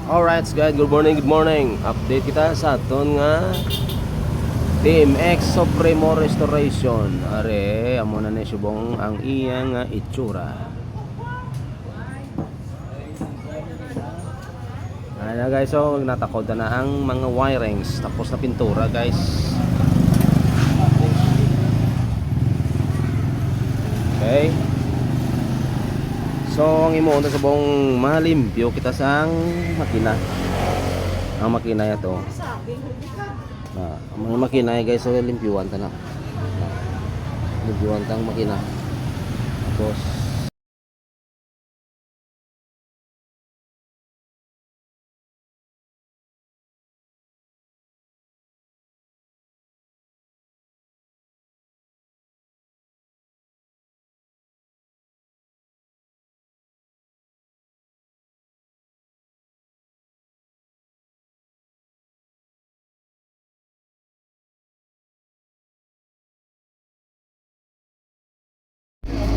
Alright guys, good morning, good morning. Update kita sa aton nga Team X Supremo Restoration. Are, amo na ni subong ang iya nga itsura. Ano guys, so natakod na ang mga wirings. Tapos na pintura guys. Okay. So ang imo na subong malimpyo kita sang makina. Ang makina ito. Ang makina guys, so limpyuan ta na. Limpyuan tang makina. Tapos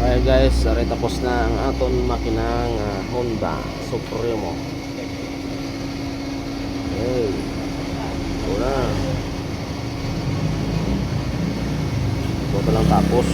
okay guys, ari tapos na ang aton makinang Honda Supremo. Okay. Ito na. Ito lang tapos.